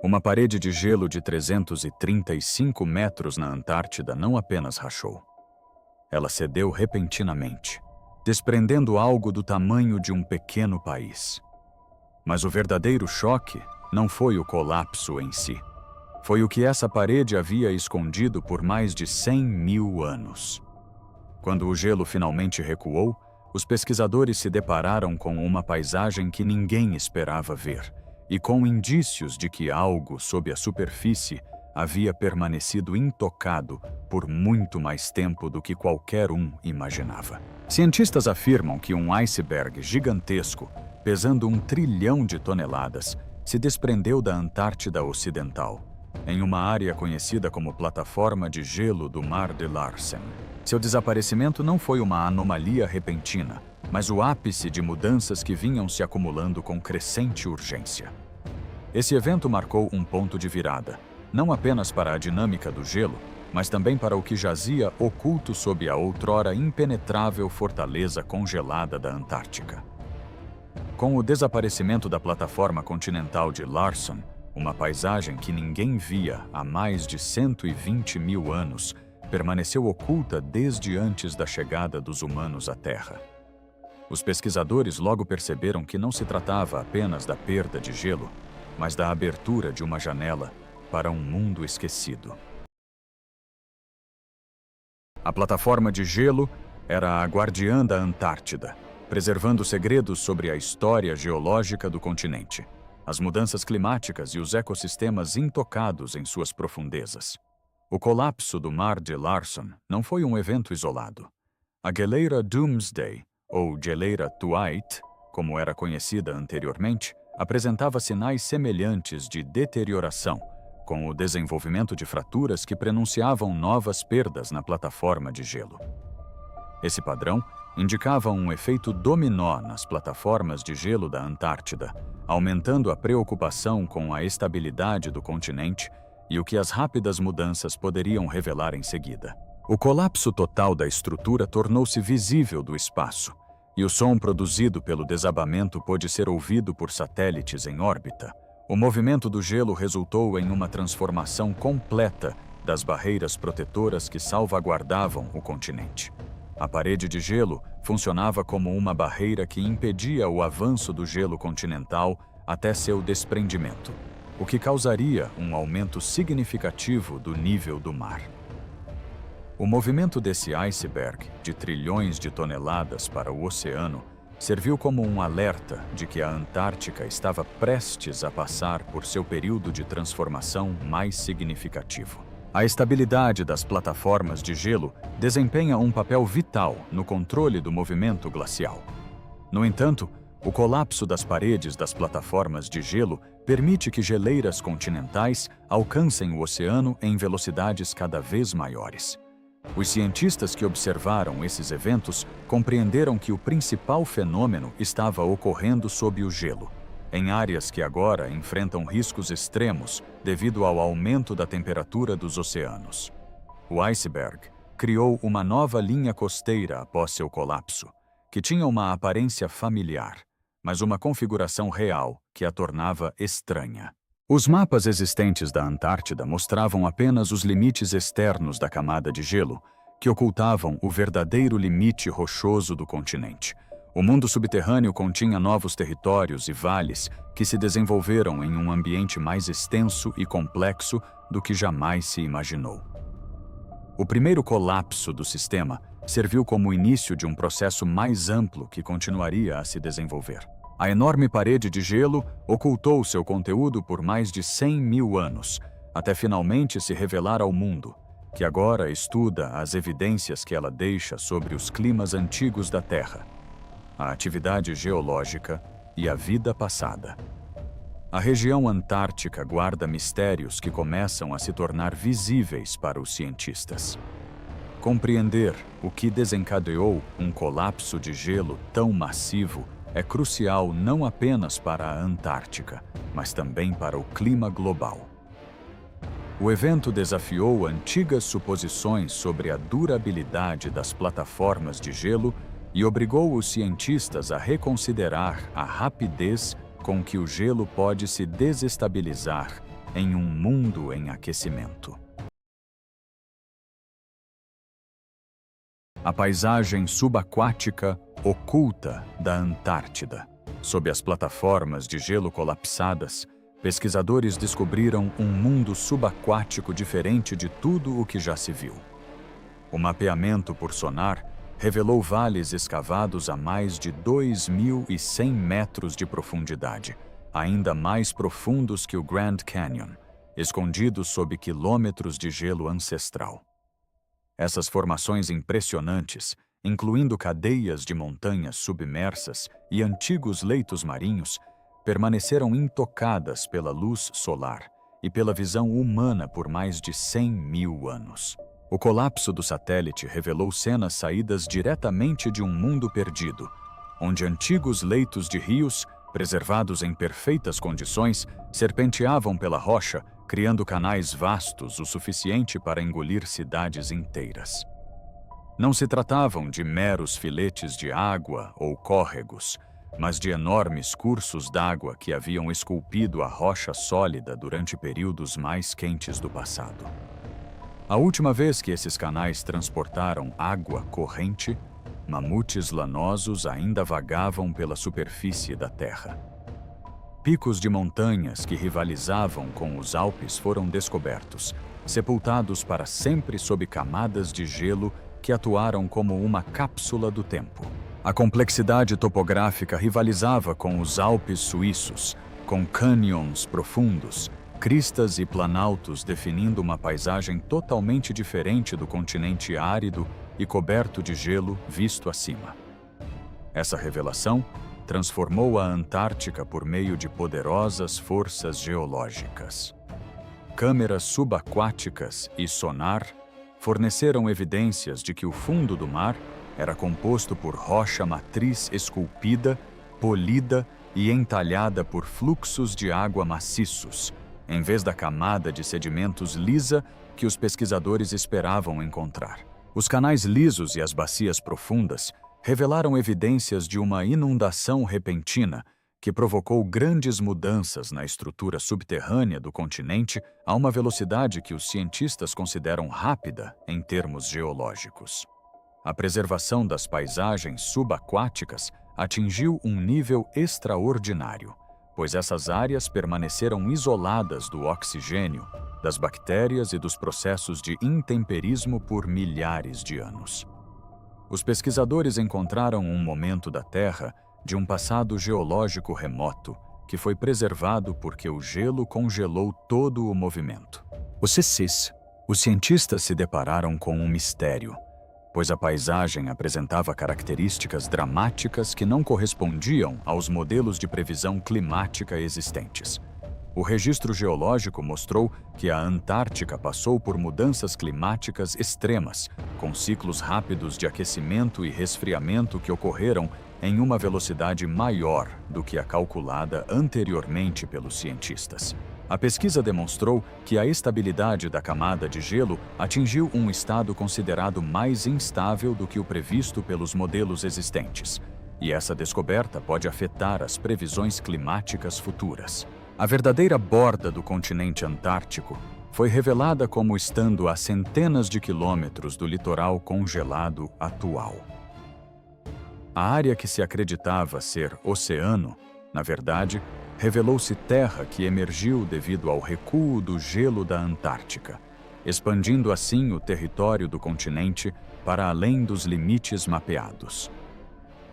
Uma parede de gelo de 335 metros na Antártida não apenas rachou. Ela cedeu repentinamente, desprendendo algo do tamanho de um pequeno país. Mas o verdadeiro choque não foi o colapso em si. Foi o que essa parede havia escondido por mais de 100.000 anos. Quando o gelo finalmente recuou, os pesquisadores se depararam com uma paisagem que ninguém esperava ver, e com indícios de que algo sob a superfície havia permanecido intocado por muito mais tempo do que qualquer um imaginava. Cientistas afirmam que um iceberg gigantesco, pesando 1 trilhão de toneladas, se desprendeu da Antártida Ocidental, em uma área conhecida como Plataforma de Gelo do Mar de Larsen. Seu desaparecimento não foi uma anomalia repentina, mas o ápice de mudanças que vinham se acumulando com crescente urgência. Esse evento marcou um ponto de virada, não apenas para a dinâmica do gelo, mas também para o que jazia oculto sob a outrora impenetrável fortaleza congelada da Antártica. Com o desaparecimento da plataforma continental de Larsen, uma paisagem que ninguém via há mais de 120.000 anos, permaneceu oculta desde antes da chegada dos humanos à Terra. Os pesquisadores logo perceberam que não se tratava apenas da perda de gelo, mas da abertura de uma janela para um mundo esquecido. A plataforma de gelo era a guardiã da Antártida, preservando segredos sobre a história geológica do continente, as mudanças climáticas e os ecossistemas intocados em suas profundezas. O colapso do Mar de Larsen não foi um evento isolado. A geleira Doomsday, ou geleira Twight, como era conhecida anteriormente, apresentava sinais semelhantes de deterioração, com o desenvolvimento de fraturas que prenunciavam novas perdas na plataforma de gelo. Esse padrão indicava um efeito dominó nas plataformas de gelo da Antártida, aumentando a preocupação com a estabilidade do continente e o que as rápidas mudanças poderiam revelar em seguida. O colapso total da estrutura tornou-se visível do espaço, e o som produzido pelo desabamento pôde ser ouvido por satélites em órbita. O movimento do gelo resultou em uma transformação completa das barreiras protetoras que salvaguardavam o continente. A parede de gelo funcionava como uma barreira que impedia o avanço do gelo continental até seu desprendimento, o que causaria um aumento significativo do nível do mar. O movimento desse iceberg, de trilhões de toneladas para o oceano, serviu como um alerta de que a Antártica estava prestes a passar por seu período de transformação mais significativo. A estabilidade das plataformas de gelo desempenha um papel vital no controle do movimento glacial. No entanto, o colapso das paredes das plataformas de gelo permite que geleiras continentais alcancem o oceano em velocidades cada vez maiores. Os cientistas que observaram esses eventos compreenderam que o principal fenômeno estava ocorrendo sob o gelo, em áreas que agora enfrentam riscos extremos devido ao aumento da temperatura dos oceanos. O iceberg criou uma nova linha costeira após seu colapso, que tinha uma aparência familiar, mas uma configuração real que a tornava estranha. Os mapas existentes da Antártida mostravam apenas os limites externos da camada de gelo, que ocultavam o verdadeiro limite rochoso do continente. O mundo subterrâneo continha novos territórios e vales que se desenvolveram em um ambiente mais extenso e complexo do que jamais se imaginou. O primeiro colapso do sistema serviu como início de um processo mais amplo que continuaria a se desenvolver. A enorme parede de gelo ocultou seu conteúdo por mais de 100.000 anos, até finalmente se revelar ao mundo, que agora estuda as evidências que ela deixa sobre os climas antigos da Terra, a atividade geológica e a vida passada. A região antártica guarda mistérios que começam a se tornar visíveis para os cientistas. Compreender o que desencadeou um colapso de gelo tão massivo é crucial não apenas para a Antártica, mas também para o clima global. O evento desafiou antigas suposições sobre a durabilidade das plataformas de gelo e obrigou os cientistas a reconsiderar a rapidez com que o gelo pode se desestabilizar em um mundo em aquecimento. A paisagem subaquática oculta da Antártida. Sob as plataformas de gelo colapsadas, pesquisadores descobriram um mundo subaquático diferente de tudo o que já se viu. O mapeamento por sonar revelou vales escavados a mais de 2.100 metros de profundidade, ainda mais profundos que o Grand Canyon, escondidos sob quilômetros de gelo ancestral. Essas formações impressionantes, incluindo cadeias de montanhas submersas e antigos leitos marinhos, permaneceram intocadas pela luz solar e pela visão humana por mais de 100.000 anos. O colapso do satélite revelou cenas saídas diretamente de um mundo perdido, onde antigos leitos de rios, preservados em perfeitas condições, serpenteavam pela rocha, criando canais vastos o suficiente para engolir cidades inteiras. Não se tratavam de meros filetes de água ou córregos, mas de enormes cursos d'água que haviam esculpido a rocha sólida durante períodos mais quentes do passado. A última vez que esses canais transportaram água corrente, mamutes lanosos ainda vagavam pela superfície da Terra. Picos de montanhas que rivalizavam com os Alpes foram descobertos, sepultados para sempre sob camadas de gelo que atuaram como uma cápsula do tempo. A complexidade topográfica rivalizava com os Alpes suíços, com cânions profundos, cristas e planaltos definindo uma paisagem totalmente diferente do continente árido e coberto de gelo visto acima. Essa revelação transformou a Antártica por meio de poderosas forças geológicas. Câmeras subaquáticas e sonar forneceram evidências de que o fundo do mar era composto por rocha matriz esculpida, polida e entalhada por fluxos de água maciços, em vez da camada de sedimentos lisa que os pesquisadores esperavam encontrar. Os canais lisos e as bacias profundas revelaram evidências de uma inundação repentina que provocou grandes mudanças na estrutura subterrânea do continente a uma velocidade que os cientistas consideram rápida em termos geológicos. A preservação das paisagens subaquáticas atingiu um nível extraordinário, pois essas áreas permaneceram isoladas do oxigênio, das bactérias e dos processos de intemperismo por milhares de anos. Os pesquisadores encontraram um momento da Terra de um passado geológico remoto que foi preservado porque o gelo congelou todo o movimento. Os cientistas se depararam com um mistério, pois a paisagem apresentava características dramáticas que não correspondiam aos modelos de previsão climática existentes. O registro geológico mostrou que a Antártica passou por mudanças climáticas extremas, com ciclos rápidos de aquecimento e resfriamento que ocorreram em uma velocidade maior do que a calculada anteriormente pelos cientistas. A pesquisa demonstrou que a estabilidade da camada de gelo atingiu um estado considerado mais instável do que o previsto pelos modelos existentes, e essa descoberta pode afetar as previsões climáticas futuras. A verdadeira borda do continente antártico foi revelada como estando a centenas de quilômetros do litoral congelado atual. A área que se acreditava ser oceano, na verdade, revelou-se terra que emergiu devido ao recuo do gelo da Antártica, expandindo assim o território do continente para além dos limites mapeados.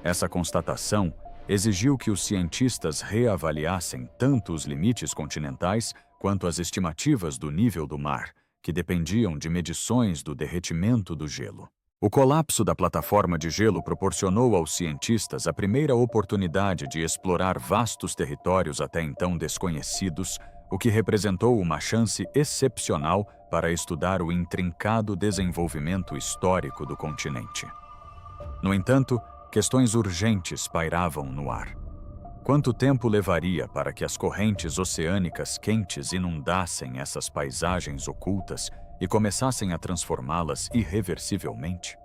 Essa constatação exigiu que os cientistas reavaliassem tanto os limites continentais quanto as estimativas do nível do mar, que dependiam de medições do derretimento do gelo. O colapso da plataforma de gelo proporcionou aos cientistas a primeira oportunidade de explorar vastos territórios até então desconhecidos, o que representou uma chance excepcional para estudar o intrincado desenvolvimento histórico do continente. No entanto, questões urgentes pairavam no ar. Quanto tempo levaria para que as correntes oceânicas quentes inundassem essas paisagens ocultas e começassem a transformá-las irreversivelmente?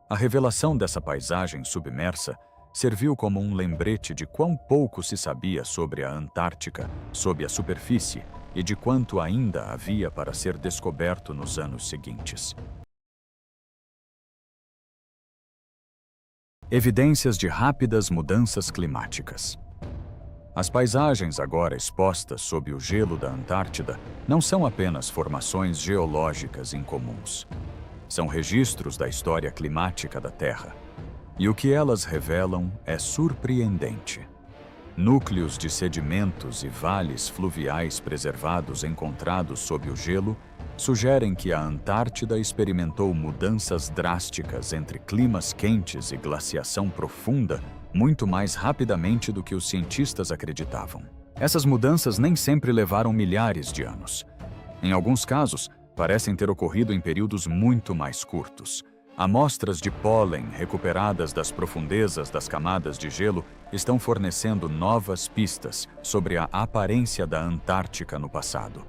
A revelação dessa paisagem submersa serviu como um lembrete de quão pouco se sabia sobre a Antártica sob a superfície e de quanto ainda havia para ser descoberto nos anos seguintes. Evidências de rápidas mudanças climáticas. As paisagens agora expostas sob o gelo da Antártida não são apenas formações geológicas incomuns. São registros da história climática da Terra. E o que elas revelam é surpreendente. Núcleos de sedimentos e vales fluviais preservados encontrados sob o gelo sugerem que a Antártida experimentou mudanças drásticas entre climas quentes e glaciação profunda muito mais rapidamente do que os cientistas acreditavam. Essas mudanças nem sempre levaram milhares de anos. Em alguns casos, parecem ter ocorrido em períodos muito mais curtos. Amostras de pólen recuperadas das profundezas das camadas de gelo estão fornecendo novas pistas sobre a aparência da Antártica no passado.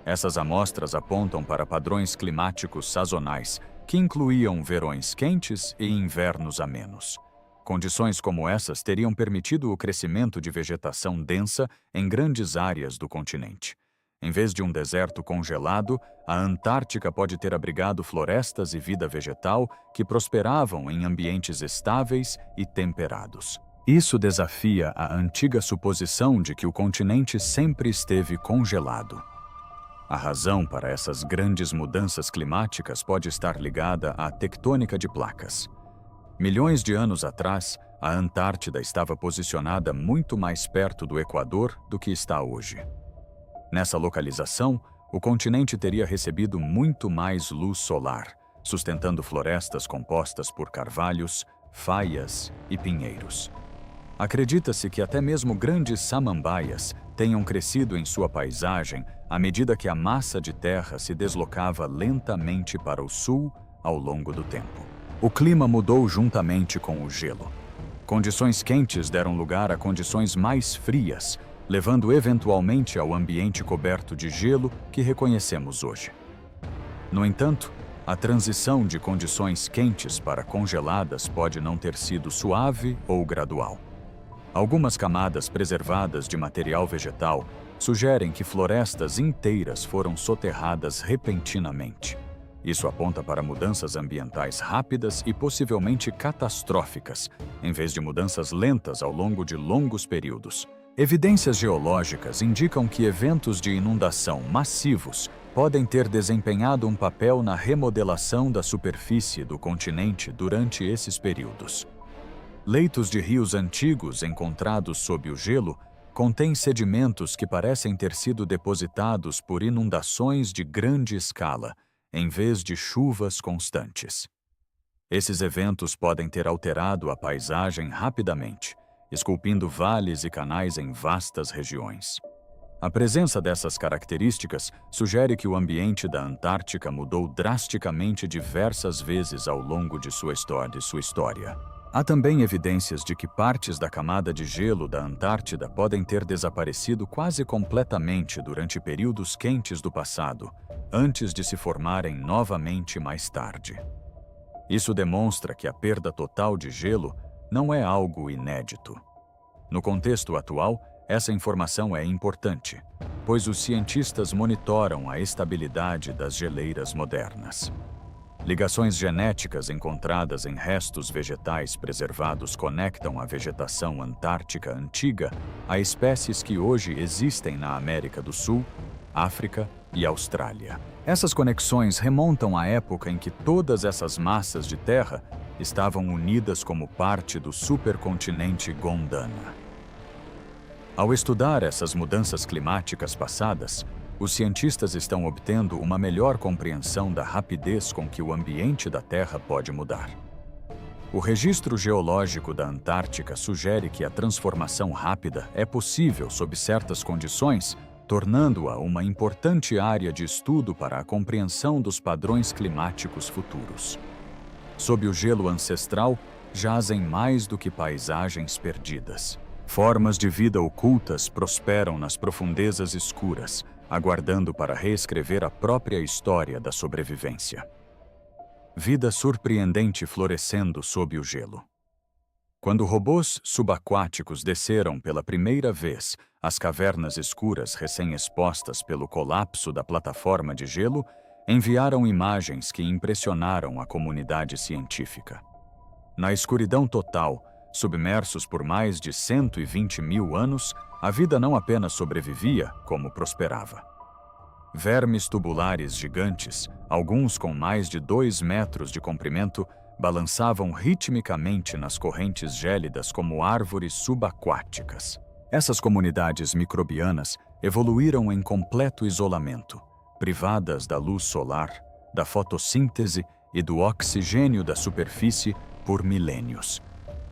Essas amostras apontam para padrões climáticos sazonais, que incluíam verões quentes e invernos amenos. Condições como essas teriam permitido o crescimento de vegetação densa em grandes áreas do continente. Em vez de um deserto congelado, a Antártica pode ter abrigado florestas e vida vegetal que prosperavam em ambientes estáveis e temperados. Isso desafia a antiga suposição de que o continente sempre esteve congelado. A razão para essas grandes mudanças climáticas pode estar ligada à tectônica de placas. Milhões de anos atrás, a Antártida estava posicionada muito mais perto do Equador do que está hoje. Nessa localização, o continente teria recebido muito mais luz solar, sustentando florestas compostas por carvalhos, faias e pinheiros. Acredita-se que até mesmo grandes samambaias tenham crescido em sua paisagem à medida que a massa de terra se deslocava lentamente para o sul ao longo do tempo. O clima mudou juntamente com o gelo. Condições quentes deram lugar a condições mais frias, levando eventualmente ao ambiente coberto de gelo que reconhecemos hoje. No entanto, a transição de condições quentes para congeladas pode não ter sido suave ou gradual. Algumas camadas preservadas de material vegetal sugerem que florestas inteiras foram soterradas repentinamente. Isso aponta para mudanças ambientais rápidas e possivelmente catastróficas, em vez de mudanças lentas ao longo de longos períodos. Evidências geológicas indicam que eventos de inundação massivos podem ter desempenhado um papel na remodelação da superfície do continente durante esses períodos. Leitos de rios antigos encontrados sob o gelo contêm sedimentos que parecem ter sido depositados por inundações de grande escala, em vez de chuvas constantes. Esses eventos podem ter alterado a paisagem rapidamente, esculpindo vales e canais em vastas regiões. A presença dessas características sugere que o ambiente da Antártica mudou drasticamente diversas vezes ao longo de sua história. Há também evidências de que partes da camada de gelo da Antártida podem ter desaparecido quase completamente durante períodos quentes do passado, antes de se formarem novamente mais tarde. Isso demonstra que a perda total de gelo não é algo inédito. No contexto atual, essa informação é importante, pois os cientistas monitoram a estabilidade das geleiras modernas. Ligações genéticas encontradas em restos vegetais preservados conectam a vegetação antártica antiga a espécies que hoje existem na América do Sul, África e Austrália. Essas conexões remontam à época em que todas essas massas de terra estavam unidas como parte do supercontinente Gondwana. Ao estudar essas mudanças climáticas passadas, os cientistas estão obtendo uma melhor compreensão da rapidez com que o ambiente da Terra pode mudar. O registro geológico da Antártica sugere que a transformação rápida é possível sob certas condições, tornando-a uma importante área de estudo para a compreensão dos padrões climáticos futuros. Sob o gelo ancestral, jazem mais do que paisagens perdidas. Formas de vida ocultas prosperam nas profundezas escuras, aguardando para reescrever a própria história da sobrevivência. Vida surpreendente florescendo sob o gelo. Quando robôs subaquáticos desceram pela primeira vez às cavernas escuras recém-expostas pelo colapso da plataforma de gelo, enviaram imagens que impressionaram a comunidade científica. Na escuridão total, submersos por mais de 120 mil anos, a vida não apenas sobrevivia, como prosperava. Vermes tubulares gigantes, alguns com mais de 2 metros de comprimento, balançavam ritmicamente nas correntes gélidas como árvores subaquáticas. Essas comunidades microbianas evoluíram em completo isolamento, privadas da luz solar, da fotossíntese e do oxigênio da superfície por milênios.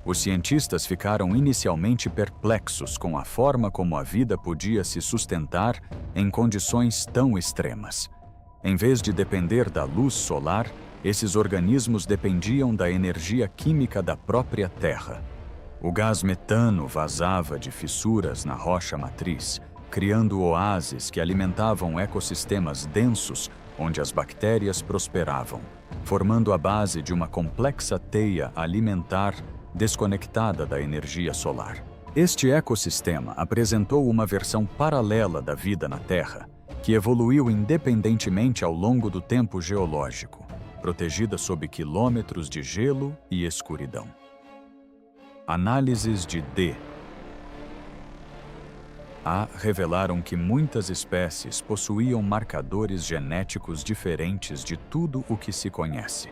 Os cientistas ficaram inicialmente perplexos com a forma como a vida podia se sustentar em condições tão extremas. Em vez de depender da luz solar, esses organismos dependiam da energia química da própria Terra. O gás metano vazava de fissuras na rocha matriz, criando oásis que alimentavam ecossistemas densos onde as bactérias prosperavam, formando a base de uma complexa teia alimentar desconectada da energia solar. Este ecossistema apresentou uma versão paralela da vida na Terra, que evoluiu independentemente ao longo do tempo geológico, protegida sob quilômetros de gelo e escuridão. Análises de DNA revelaram que muitas espécies possuíam marcadores genéticos diferentes de tudo o que se conhece,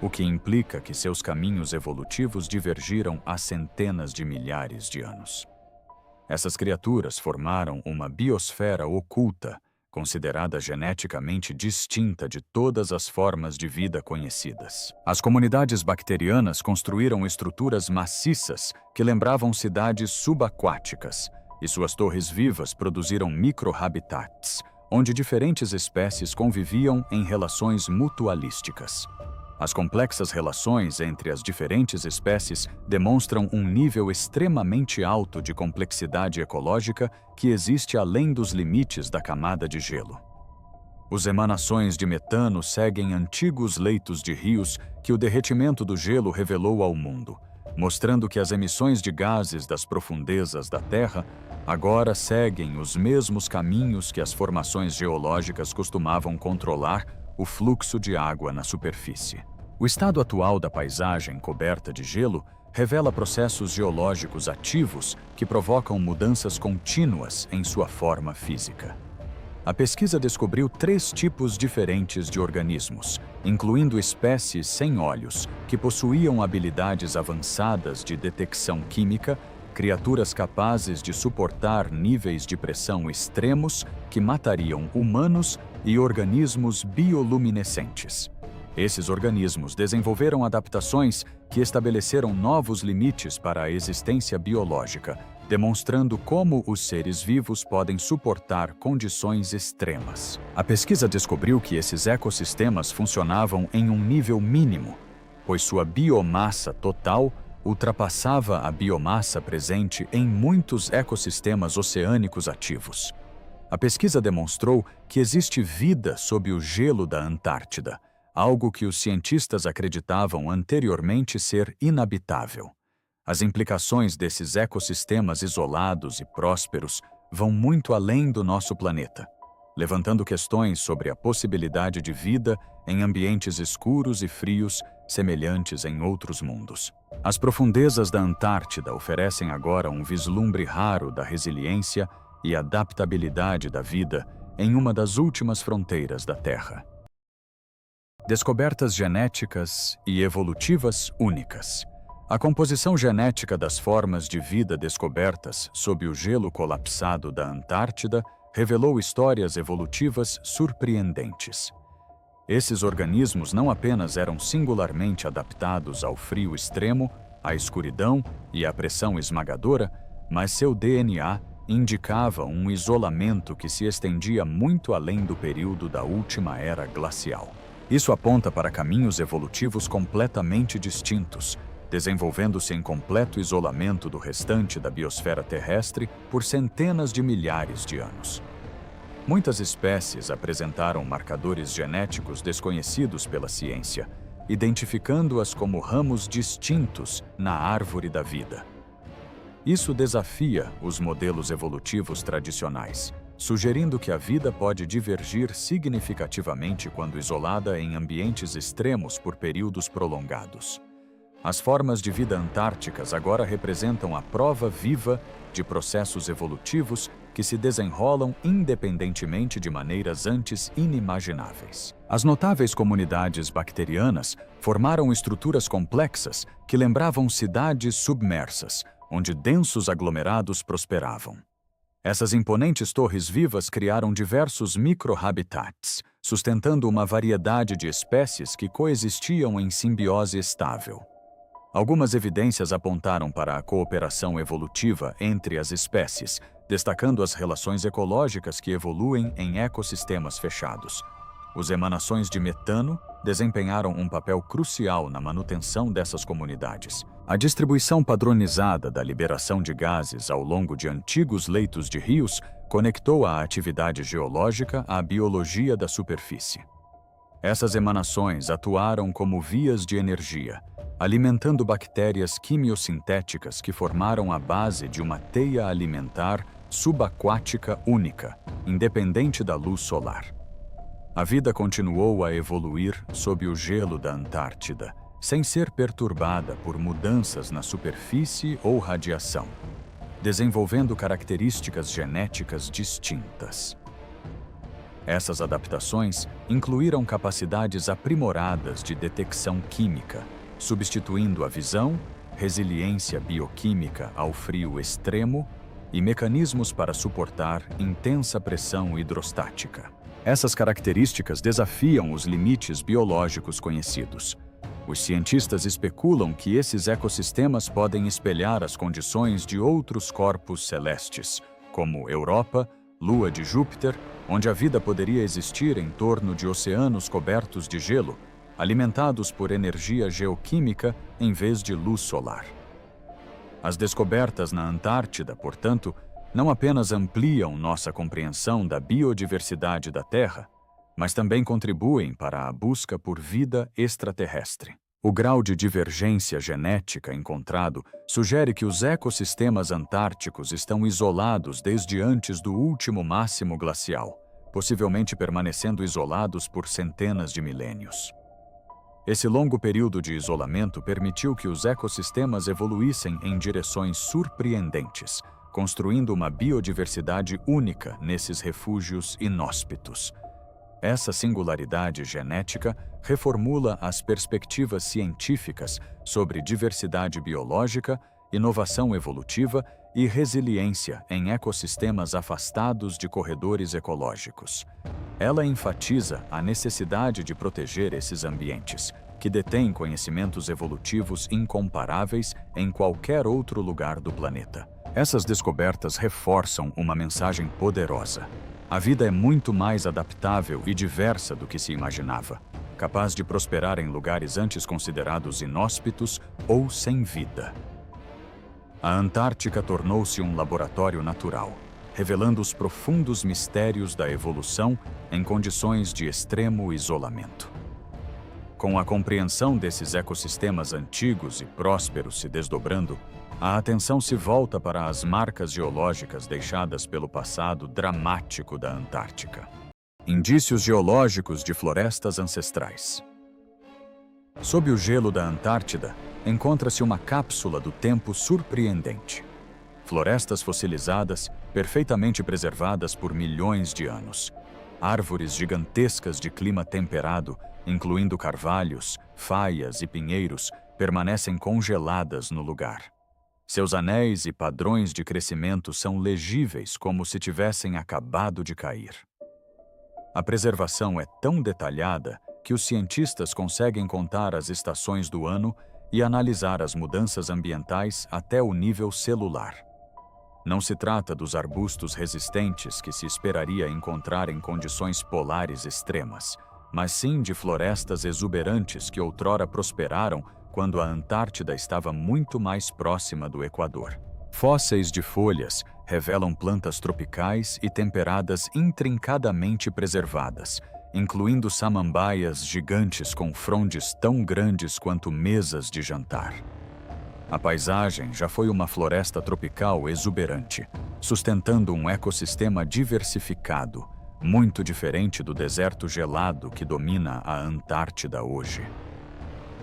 o que implica que seus caminhos evolutivos divergiram há centenas de milhares de anos. Essas criaturas formaram uma biosfera oculta, considerada geneticamente distinta de todas as formas de vida conhecidas. As comunidades bacterianas construíram estruturas maciças que lembravam cidades subaquáticas, e suas torres vivas produziram microhabitats, onde diferentes espécies conviviam em relações mutualísticas. As complexas relações entre as diferentes espécies demonstram um nível extremamente alto de complexidade ecológica que existe além dos limites da camada de gelo. As emanações de metano seguem antigos leitos de rios que o derretimento do gelo revelou ao mundo, mostrando que as emissões de gases das profundezas da Terra agora seguem os mesmos caminhos que as formações geológicas costumavam controlar o fluxo de água na superfície. O estado atual da paisagem coberta de gelo revela processos geológicos ativos que provocam mudanças contínuas em sua forma física. A pesquisa descobriu 3 tipos diferentes de organismos, incluindo espécies sem olhos, que possuíam habilidades avançadas de detecção química, criaturas capazes de suportar níveis de pressão extremos que matariam humanos e organismos bioluminescentes. Esses organismos desenvolveram adaptações que estabeleceram novos limites para a existência biológica, demonstrando como os seres vivos podem suportar condições extremas. A pesquisa descobriu que esses ecossistemas funcionavam em um nível mínimo, pois sua biomassa total ultrapassava a biomassa presente em muitos ecossistemas oceânicos ativos. A pesquisa demonstrou que existe vida sob o gelo da Antártida, algo que os cientistas acreditavam anteriormente ser inabitável. As implicações desses ecossistemas isolados e prósperos vão muito além do nosso planeta, levantando questões sobre a possibilidade de vida em ambientes escuros e frios semelhantes em outros mundos. As profundezas da Antártida oferecem agora um vislumbre raro da resiliência e adaptabilidade da vida em uma das últimas fronteiras da Terra. Descobertas genéticas e evolutivas únicas. A composição genética das formas de vida descobertas sob o gelo colapsado da Antártida revelou histórias evolutivas surpreendentes. Esses organismos não apenas eram singularmente adaptados ao frio extremo, à escuridão e à pressão esmagadora, mas seu DNA indicava um isolamento que se estendia muito além do período da última era glacial. Isso aponta para caminhos evolutivos completamente distintos, desenvolvendo-se em completo isolamento do restante da biosfera terrestre por centenas de milhares de anos. Muitas espécies apresentaram marcadores genéticos desconhecidos pela ciência, identificando-as como ramos distintos na árvore da vida. Isso desafia os modelos evolutivos tradicionais, sugerindo que a vida pode divergir significativamente quando isolada em ambientes extremos por períodos prolongados. As formas de vida antárticas agora representam a prova viva de processos evolutivos que se desenrolam independentemente de maneiras antes inimagináveis. As notáveis comunidades bacterianas formaram estruturas complexas que lembravam cidades submersas, onde densos aglomerados prosperavam. Essas imponentes torres vivas criaram diversos micro-habitats, sustentando uma variedade de espécies que coexistiam em simbiose estável. Algumas evidências apontaram para a cooperação evolutiva entre as espécies, destacando as relações ecológicas que evoluem em ecossistemas fechados. As emanações de metano desempenharam um papel crucial na manutenção dessas comunidades. A distribuição padronizada da liberação de gases ao longo de antigos leitos de rios conectou a atividade geológica à biologia da superfície. Essas emanações atuaram como vias de energia, alimentando bactérias quimiosintéticas que formaram a base de uma teia alimentar subaquática única, independente da luz solar. A vida continuou a evoluir sob o gelo da Antártida, sem ser perturbada por mudanças na superfície ou radiação, desenvolvendo características genéticas distintas. Essas adaptações incluíram capacidades aprimoradas de detecção química, substituindo a visão, resiliência bioquímica ao frio extremo e mecanismos para suportar intensa pressão hidrostática. Essas características desafiam os limites biológicos conhecidos. Os cientistas especulam que esses ecossistemas podem espelhar as condições de outros corpos celestes, como Europa, Lua de Júpiter, onde a vida poderia existir em torno de oceanos cobertos de gelo, alimentados por energia geoquímica em vez de luz solar. As descobertas na Antártida, portanto, não apenas ampliam nossa compreensão da biodiversidade da Terra, mas também contribuem para a busca por vida extraterrestre. O grau de divergência genética encontrado sugere que os ecossistemas antárticos estão isolados desde antes do último máximo glacial, possivelmente permanecendo isolados por centenas de milênios. Esse longo período de isolamento permitiu que os ecossistemas evoluíssem em direções surpreendentes, construindo uma biodiversidade única nesses refúgios inóspitos. Essa singularidade genética reformula as perspectivas científicas sobre diversidade biológica, inovação evolutiva e resiliência em ecossistemas afastados de corredores ecológicos. Ela enfatiza a necessidade de proteger esses ambientes, que detêm conhecimentos evolutivos incomparáveis em qualquer outro lugar do planeta. Essas descobertas reforçam uma mensagem poderosa. A vida é muito mais adaptável e diversa do que se imaginava, capaz de prosperar em lugares antes considerados inóspitos ou sem vida. A Antártica tornou-se um laboratório natural, revelando os profundos mistérios da evolução em condições de extremo isolamento. Com a compreensão desses ecossistemas antigos e prósperos se desdobrando, a atenção se volta para as marcas geológicas deixadas pelo passado dramático da Antártica. Indícios geológicos de florestas ancestrais. Sob o gelo da Antártida, encontra-se uma cápsula do tempo surpreendente. Florestas fossilizadas, perfeitamente preservadas por milhões de anos. Árvores gigantescas de clima temperado, incluindo carvalhos, faias e pinheiros, permanecem congeladas no lugar. Seus anéis e padrões de crescimento são legíveis como se tivessem acabado de cair. A preservação é tão detalhada que os cientistas conseguem contar as estações do ano e analisar as mudanças ambientais até o nível celular. Não se trata dos arbustos resistentes que se esperaria encontrar em condições polares extremas, mas sim de florestas exuberantes que outrora prosperaram quando a Antártida estava muito mais próxima do Equador. Fósseis de folhas revelam plantas tropicais e temperadas intrincadamente preservadas, incluindo samambaias gigantes com frondes tão grandes quanto mesas de jantar. A paisagem já foi uma floresta tropical exuberante, sustentando um ecossistema diversificado, muito diferente do deserto gelado que domina a Antártida hoje.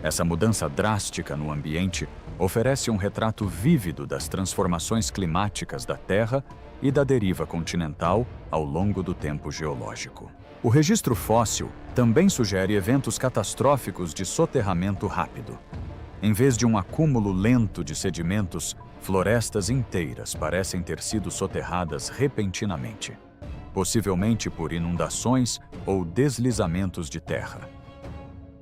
Essa mudança drástica no ambiente oferece um retrato vívido das transformações climáticas da Terra e da deriva continental ao longo do tempo geológico. O registro fóssil também sugere eventos catastróficos de soterramento rápido. Em vez de um acúmulo lento de sedimentos, florestas inteiras parecem ter sido soterradas repentinamente, possivelmente por inundações ou deslizamentos de terra.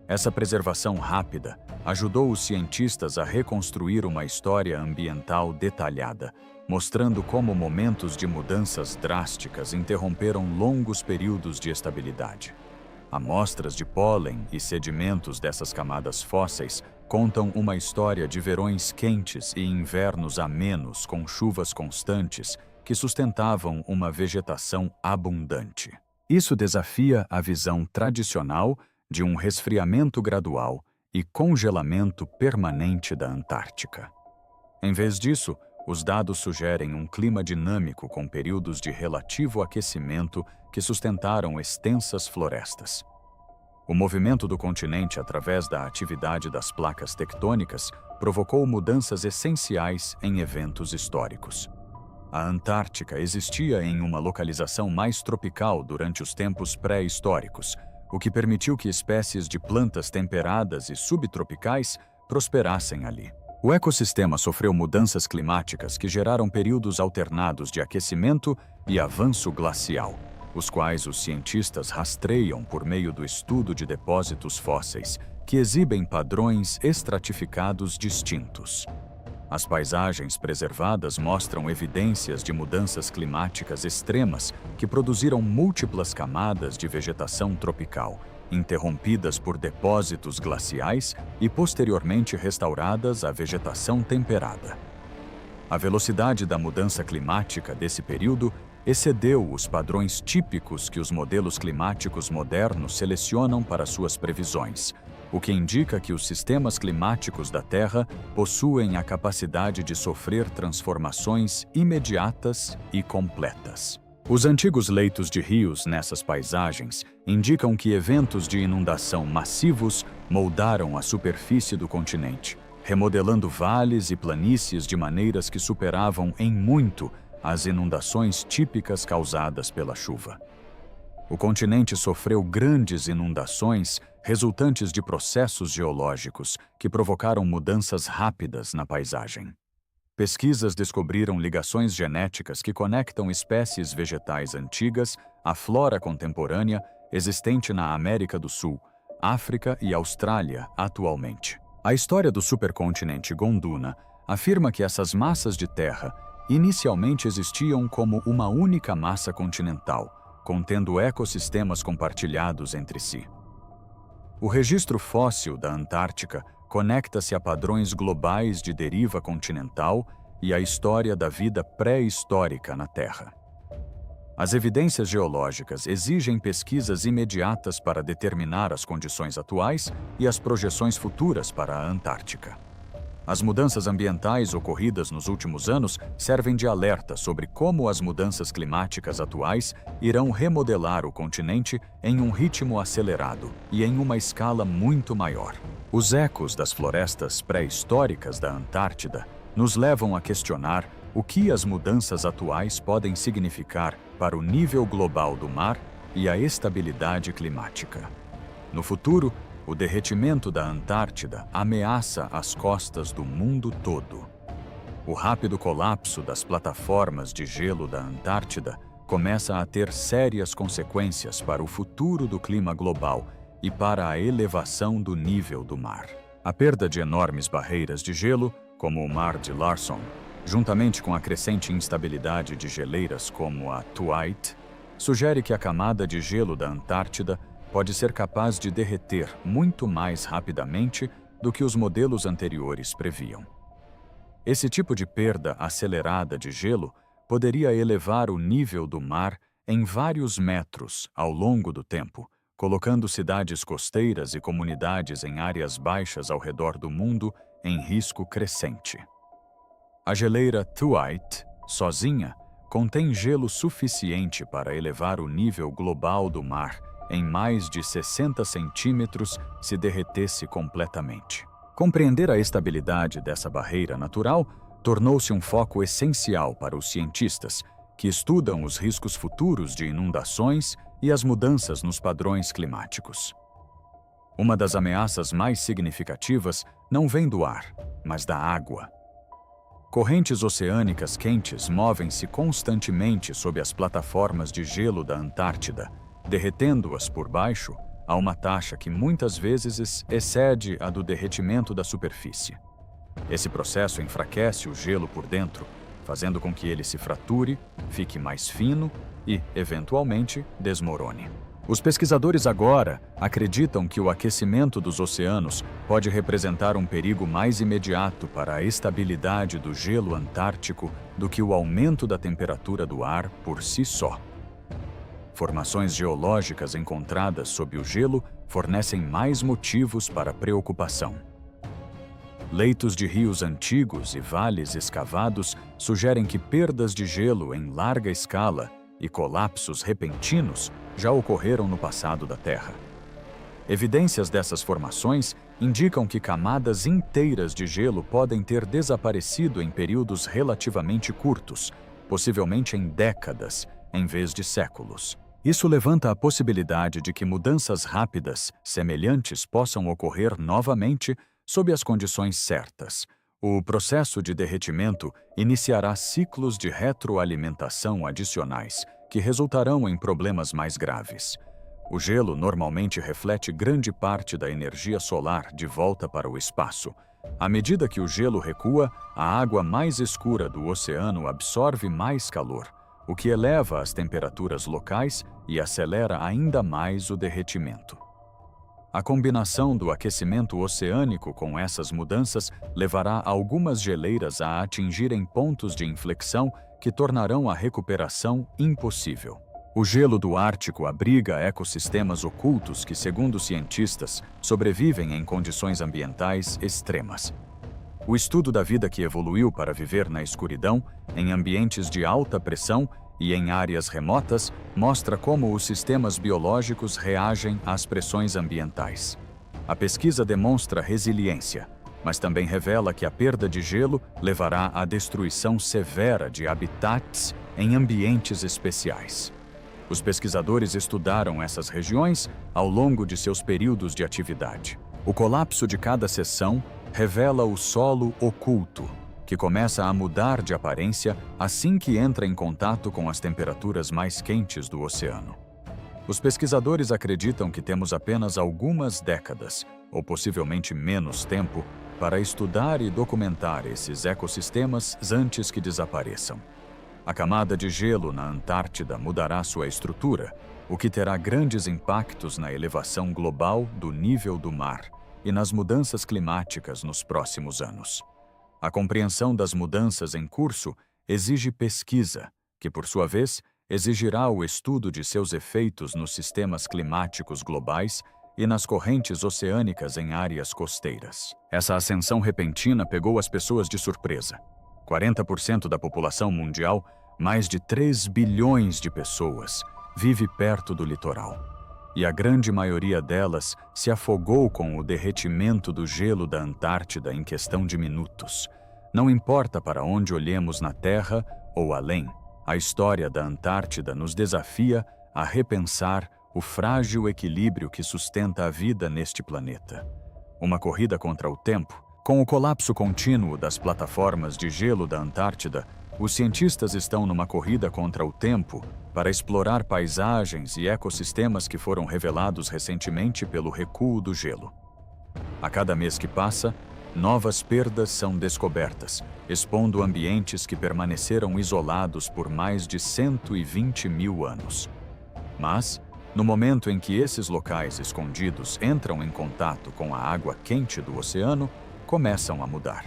Essa preservação rápida ajudou os cientistas a reconstruir uma história ambiental detalhada, mostrando como momentos de mudanças drásticas interromperam longos períodos de estabilidade. Amostras de pólen e sedimentos dessas camadas fósseis contam uma história de verões quentes e invernos amenos com chuvas constantes que sustentavam uma vegetação abundante. Isso desafia a visão tradicional de um resfriamento gradual e congelamento permanente da Antártica. Em vez disso, os dados sugerem um clima dinâmico com períodos de relativo aquecimento que sustentaram extensas florestas. O movimento do continente através da atividade das placas tectônicas provocou mudanças essenciais em eventos históricos. A Antártica existia em uma localização mais tropical durante os tempos pré-históricos, o que permitiu que espécies de plantas temperadas e subtropicais prosperassem ali. O ecossistema sofreu mudanças climáticas que geraram períodos alternados de aquecimento e avanço glacial, os quais os cientistas rastreiam por meio do estudo de depósitos fósseis, que exibem padrões estratificados distintos. As paisagens preservadas mostram evidências de mudanças climáticas extremas que produziram múltiplas camadas de vegetação tropical, interrompidas por depósitos glaciais e posteriormente restauradas à vegetação temperada. A velocidade da mudança climática desse período excedeu os padrões típicos que os modelos climáticos modernos selecionam para suas previsões, o que indica que os sistemas climáticos da Terra possuem a capacidade de sofrer transformações imediatas e completas. Os antigos leitos de rios nessas paisagens indicam que eventos de inundação massivos moldaram a superfície do continente, remodelando vales e planícies de maneiras que superavam em muito as inundações típicas causadas pela chuva. O continente sofreu grandes inundações resultantes de processos geológicos que provocaram mudanças rápidas na paisagem. Pesquisas descobriram ligações genéticas que conectam espécies vegetais antigas à flora contemporânea existente na América do Sul, África e Austrália atualmente. A história do supercontinente Gondwana afirma que essas massas de terra inicialmente existiam como uma única massa continental, contendo ecossistemas compartilhados entre si. O registro fóssil da Antártica conecta-se a padrões globais de deriva continental e à história da vida pré-histórica na Terra. As evidências geológicas exigem pesquisas imediatas para determinar as condições atuais e as projeções futuras para a Antártica. As mudanças ambientais ocorridas nos últimos anos servem de alerta sobre como as mudanças climáticas atuais irão remodelar o continente em um ritmo acelerado e em uma escala muito maior. Os ecos das florestas pré-históricas da Antártida nos levam a questionar o que as mudanças atuais podem significar para o nível global do mar e a estabilidade climática. No futuro, o derretimento da Antártida ameaça as costas do mundo todo. O rápido colapso das plataformas de gelo da Antártida começa a ter sérias consequências para o futuro do clima global e para a elevação do nível do mar. A perda de enormes barreiras de gelo, como o Mar de Larsen, juntamente com a crescente instabilidade de geleiras como a Twight, sugere que a camada de gelo da Antártida pode ser capaz de derreter muito mais rapidamente do que os modelos anteriores previam. Esse tipo de perda acelerada de gelo poderia elevar o nível do mar em vários metros ao longo do tempo, colocando cidades costeiras e comunidades em áreas baixas ao redor do mundo em risco crescente. A geleira Thwaites, sozinha, contém gelo suficiente para elevar o nível global do mar em mais de 60 centímetros se derretesse completamente. Compreender a estabilidade dessa barreira natural tornou-se um foco essencial para os cientistas, que estudam os riscos futuros de inundações e as mudanças nos padrões climáticos. Uma das ameaças mais significativas não vem do ar, mas da água. Correntes oceânicas quentes movem-se constantemente sob as plataformas de gelo da Antártida, derretendo-as por baixo a uma taxa que muitas vezes excede a do derretimento da superfície. Esse processo enfraquece o gelo por dentro, fazendo com que ele se frature, fique mais fino e, eventualmente, desmorone. Os pesquisadores agora acreditam que o aquecimento dos oceanos pode representar um perigo mais imediato para a estabilidade do gelo antártico do que o aumento da temperatura do ar por si só. Formações geológicas encontradas sob o gelo fornecem mais motivos para preocupação. Leitos de rios antigos e vales escavados sugerem que perdas de gelo em larga escala e colapsos repentinos já ocorreram no passado da Terra. Evidências dessas formações indicam que camadas inteiras de gelo podem ter desaparecido em períodos relativamente curtos, possivelmente em décadas, em vez de séculos. Isso levanta a possibilidade de que mudanças rápidas, semelhantes, possam ocorrer novamente sob as condições certas. O processo de derretimento iniciará ciclos de retroalimentação adicionais, que resultarão em problemas mais graves. O gelo normalmente reflete grande parte da energia solar de volta para o espaço. À medida que o gelo recua, a água mais escura do oceano absorve mais calor, o que eleva as temperaturas locais e acelera ainda mais o derretimento. A combinação do aquecimento oceânico com essas mudanças levará algumas geleiras a atingirem pontos de inflexão que tornarão a recuperação impossível. O gelo do Ártico abriga ecossistemas ocultos que, segundo cientistas, sobrevivem em condições ambientais extremas. O estudo da vida que evoluiu para viver na escuridão, em ambientes de alta pressão e em áreas remotas, mostra como os sistemas biológicos reagem às pressões ambientais. A pesquisa demonstra resiliência, mas também revela que a perda de gelo levará à destruição severa de habitats em ambientes especiais. Os pesquisadores estudaram essas regiões ao longo de seus períodos de atividade. O colapso de cada seção revela o solo oculto, que começa a mudar de aparência assim que entra em contato com as temperaturas mais quentes do oceano. Os pesquisadores acreditam que temos apenas algumas décadas, ou possivelmente menos tempo, para estudar e documentar esses ecossistemas antes que desapareçam. A camada de gelo na Antártida mudará sua estrutura, o que terá grandes impactos na elevação global do nível do mar e nas mudanças climáticas nos próximos anos. A compreensão das mudanças em curso exige pesquisa, que, por sua vez, exigirá o estudo de seus efeitos nos sistemas climáticos globais e nas correntes oceânicas em áreas costeiras. Essa ascensão repentina pegou as pessoas de surpresa. 40% da população mundial, mais de 3 bilhões de pessoas, vive perto do litoral. E a grande maioria delas se afogou com o derretimento do gelo da Antártida em questão de minutos. Não importa para onde olhemos na Terra ou além, a história da Antártida nos desafia a repensar o frágil equilíbrio que sustenta a vida neste planeta. Uma corrida contra o tempo. Com o colapso contínuo das plataformas de gelo da Antártida, os cientistas estão numa corrida contra o tempo para explorar paisagens e ecossistemas que foram revelados recentemente pelo recuo do gelo. A cada mês que passa, novas perdas são descobertas, expondo ambientes que permaneceram isolados por mais de 120 mil anos. Mas, no momento em que esses locais escondidos entram em contato com a água quente do oceano, começam a mudar.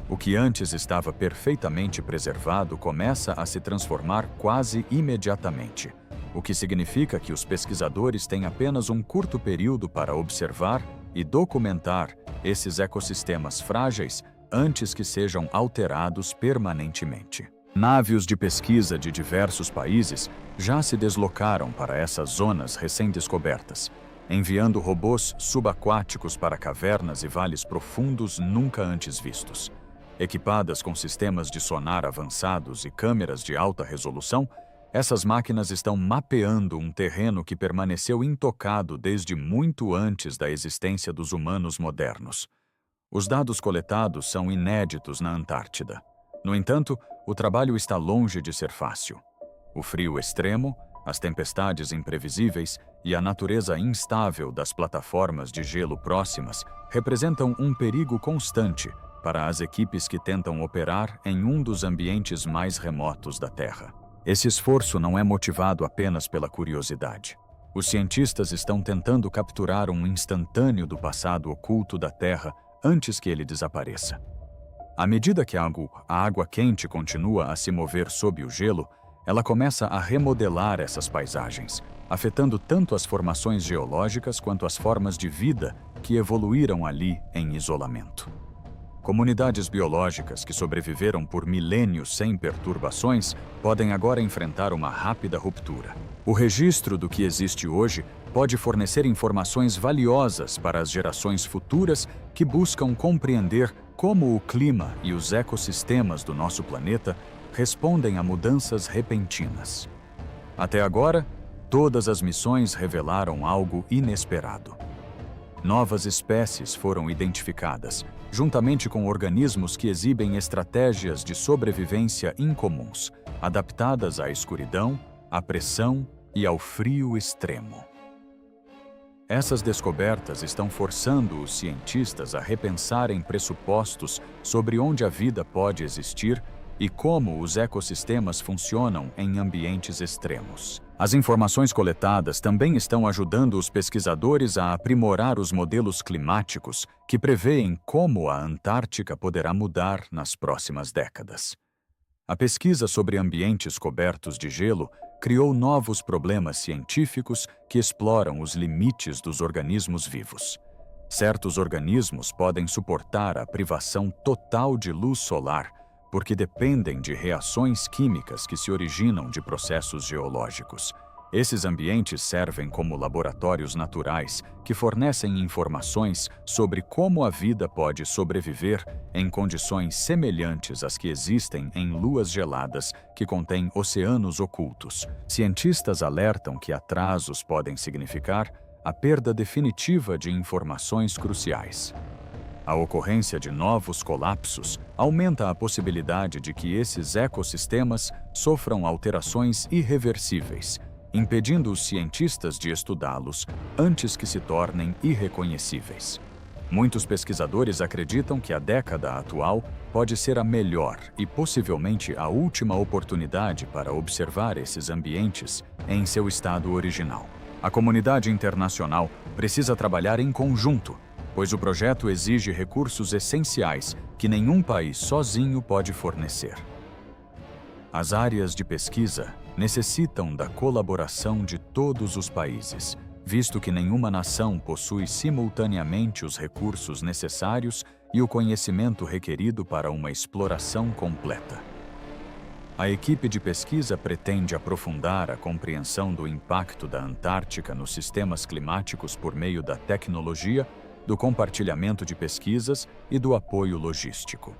O que antes estava perfeitamente preservado começa a se transformar quase imediatamente. o que significa que os pesquisadores têm apenas um curto período para observar e documentar esses ecossistemas frágeis antes que sejam alterados permanentemente. Navios de pesquisa de diversos países já se deslocaram para essas zonas recém-descobertas, enviando robôs subaquáticos para cavernas e vales profundos nunca antes vistos. Equipadas com sistemas de sonar avançados e câmeras de alta resolução, essas máquinas estão mapeando um terreno que permaneceu intocado desde muito antes da existência dos humanos modernos. Os dados coletados são inéditos na Antártida. No entanto, o trabalho está longe de ser fácil. O frio extremo, as tempestades imprevisíveis e a natureza instável das plataformas de gelo próximas representam um perigo constante para as equipes que tentam operar em um dos ambientes mais remotos da Terra. Esse esforço não é motivado apenas pela curiosidade. Os cientistas estão tentando capturar um instantâneo do passado oculto da Terra antes que ele desapareça. À medida que a água quente continua a se mover sob o gelo, ela começa a remodelar essas paisagens, afetando tanto as formações geológicas quanto as formas de vida que evoluíram ali em isolamento. Comunidades biológicas que sobreviveram por milênios sem perturbações podem agora enfrentar uma rápida ruptura. O registro do que existe hoje pode fornecer informações valiosas para as gerações futuras que buscam compreender como o clima e os ecossistemas do nosso planeta respondem a mudanças repentinas. Até agora, todas as missões revelaram algo inesperado. Novas espécies foram identificadas, juntamente com organismos que exibem estratégias de sobrevivência incomuns, adaptadas à escuridão, à pressão e ao frio extremo. Essas descobertas estão forçando os cientistas a repensarem pressupostos sobre onde a vida pode existir e como os ecossistemas funcionam em ambientes extremos. As informações coletadas também estão ajudando os pesquisadores a aprimorar os modelos climáticos que preveem como a Antártica poderá mudar nas próximas décadas. A pesquisa sobre ambientes cobertos de gelo criou novos problemas científicos que exploram os limites dos organismos vivos. Certos organismos podem suportar a privação total de luz solar porque dependem de reações químicas que se originam de processos geológicos. Esses ambientes servem como laboratórios naturais que fornecem informações sobre como a vida pode sobreviver em condições semelhantes às que existem em luas geladas que contêm oceanos ocultos. Cientistas alertam que atrasos podem significar a perda definitiva de informações cruciais. A ocorrência de novos colapsos aumenta a possibilidade de que esses ecossistemas sofram alterações irreversíveis, impedindo os cientistas de estudá-los antes que se tornem irreconhecíveis. Muitos pesquisadores acreditam que a década atual pode ser a melhor e possivelmente a última oportunidade para observar esses ambientes em seu estado original. A comunidade internacional precisa trabalhar em conjunto, pois o projeto exige recursos essenciais que nenhum país sozinho pode fornecer. As áreas de pesquisa necessitam da colaboração de todos os países, visto que nenhuma nação possui simultaneamente os recursos necessários e o conhecimento requerido para uma exploração completa. A equipe de pesquisa pretende aprofundar a compreensão do impacto da Antártica nos sistemas climáticos por meio da tecnologia, do compartilhamento de pesquisas e do apoio logístico.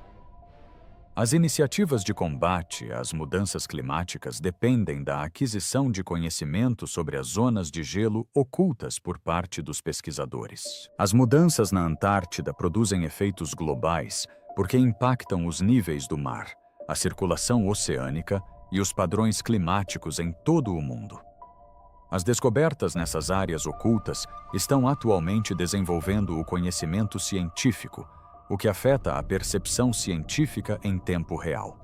As iniciativas de combate às mudanças climáticas dependem da aquisição de conhecimento sobre as zonas de gelo ocultas por parte dos pesquisadores. As mudanças na Antártida produzem efeitos globais porque impactam os níveis do mar, a circulação oceânica e os padrões climáticos em todo o mundo. As descobertas nessas áreas ocultas estão atualmente desenvolvendo o conhecimento científico, o que afeta a percepção científica em tempo real.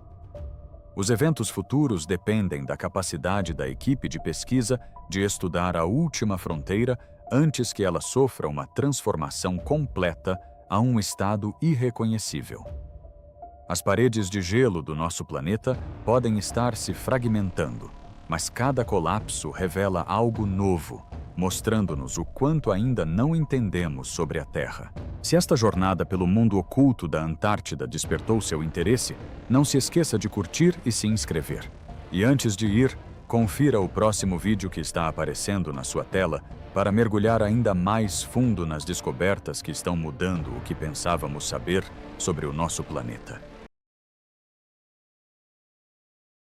Os eventos futuros dependem da capacidade da equipe de pesquisa de estudar a última fronteira antes que ela sofra uma transformação completa a um estado irreconhecível. As paredes de gelo do nosso planeta podem estar se fragmentando, mas cada colapso revela algo novo, mostrando-nos o quanto ainda não entendemos sobre a Terra. Se esta jornada pelo mundo oculto da Antártida despertou seu interesse, não se esqueça de curtir e se inscrever. E antes de ir, confira o próximo vídeo que está aparecendo na sua tela para mergulhar ainda mais fundo nas descobertas que estão mudando o que pensávamos saber sobre o nosso planeta.